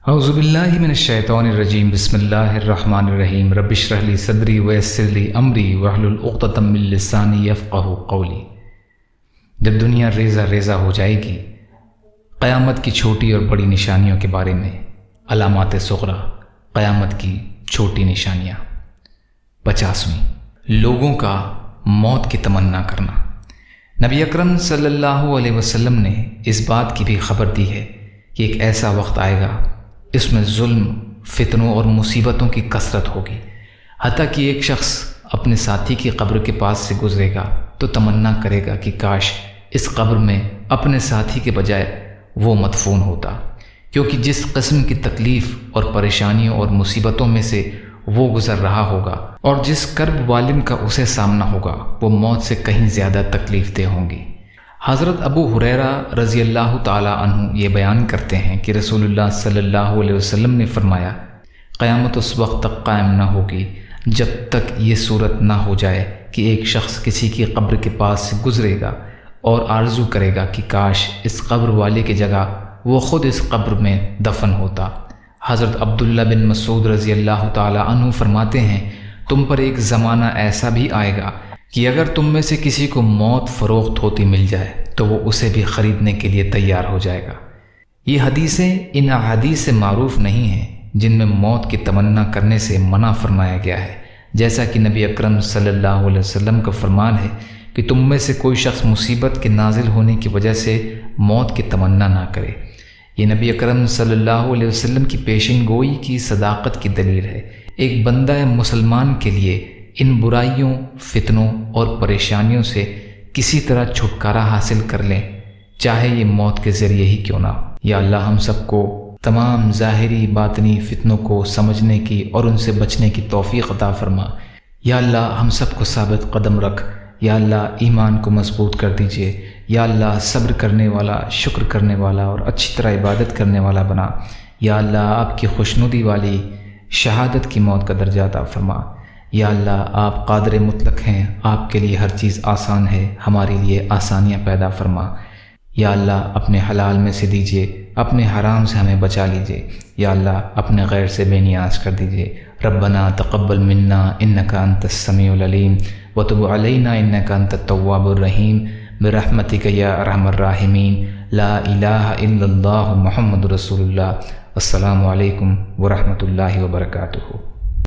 اعوذ باللہ من الشیطان الرجیم بسم اللہ الرحمن الرحیم رب اشرح لی صدری ویسر لی امری واحلل عقدۃ من لسانی یفقہوا قولی۔ جب دنیا ریزہ ریزہ ہو جائے گی، قیامت کی چھوٹی اور بڑی نشانیوں کے بارے میں علامات صغریٰ، قیامت کی چھوٹی نشانیاں۔ 50ویں، لوگوں کا موت کی تمنا کرنا۔ نبی اکرم صلی اللہ علیہ وسلم نے اس بات کی بھی خبر دی ہے کہ ایک ایسا وقت آئے گا اس میں ظلم، فتنوں اور مصیبتوں کی کثرت ہوگی، حتیٰ کہ ایک شخص اپنے ساتھی کی قبر کے پاس سے گزرے گا تو تمنا کرے گا کہ کاش اس قبر میں اپنے ساتھی کے بجائے وہ مدفون ہوتا، کیونکہ جس قسم کی تکلیف اور پریشانیوں اور مصیبتوں میں سے وہ گزر رہا ہوگا اور جس کرب والم کا اسے سامنا ہوگا وہ موت سے کہیں زیادہ تکلیف دہ ہوں گی۔ حضرت ابو ہریرہ رضی اللہ تعالی عنہ یہ بیان کرتے ہیں کہ رسول اللہ صلی اللہ علیہ وسلم نے فرمایا، قیامت اس وقت تک قائم نہ ہوگی جب تک یہ صورت نہ ہو جائے کہ ایک شخص کسی کی قبر کے پاس سے گزرے گا اور آرزو کرے گا کہ کاش اس قبر والے کی جگہ وہ خود اس قبر میں دفن ہوتا۔ حضرت عبداللہ بن مسعود رضی اللہ تعالی عنہ فرماتے ہیں، تم پر ایک زمانہ ایسا بھی آئے گا کہ اگر تم میں سے کسی کو موت فروخت ہوتی مل جائے تو وہ اسے بھی خریدنے کے لیے تیار ہو جائے گا۔ یہ حدیثیں ان احادیث سے معروف نہیں ہیں جن میں موت کی تمنا کرنے سے منع فرمایا گیا ہے، جیسا کہ نبی اکرم صلی اللہ علیہ وسلم کا فرمان ہے کہ تم میں سے کوئی شخص مصیبت کے نازل ہونے کی وجہ سے موت کی تمنا نہ کرے۔ یہ نبی اکرم صلی اللہ علیہ وسلم کی پیشن گوئی کی صداقت کی دلیل ہے۔ ایک بندہ مسلمان کے لیے ان برائیوں، فتنوں اور پریشانیوں سے کسی طرح چھٹکارا حاصل کر لیں، چاہے یہ موت کے ذریعے ہی کیوں نہ ہو۔ یا اللہ ہم سب کو تمام ظاہری باطنی فتنوں کو سمجھنے کی اور ان سے بچنے کی توفیق عطا فرما۔ یا اللہ ہم سب کو ثابت قدم رکھ۔ یا اللہ ایمان کو مضبوط کر دیجئے۔ یا اللہ صبر کرنے والا، شکر کرنے والا اور اچھی طرح عبادت کرنے والا بنا۔ یا اللہ آپ کی خوشنودی والی شہادت کی موت کا درجہ عطا فرما۔ یا اللہ آپ قادر مطلق ہیں، آپ کے لیے ہر چیز آسان ہے، ہمارے لیے آسانیاں پیدا فرما۔ یا اللہ اپنے حلال میں سے دیجئے، اپنے حرام سے ہمیں بچا لیجئے۔ یا اللہ اپنے غیر سے بے نیاز کر دیجئے۔ ربنا تقبل منا انک انت السمیع العلیم وتب علینا انک انت التواب الرحیم برحمتک یا ارحم الراحمین۔ لا الہ الا اللہ محمد رسول اللہ۔ السلام علیکم ورحمۃ اللہ وبرکاتہ۔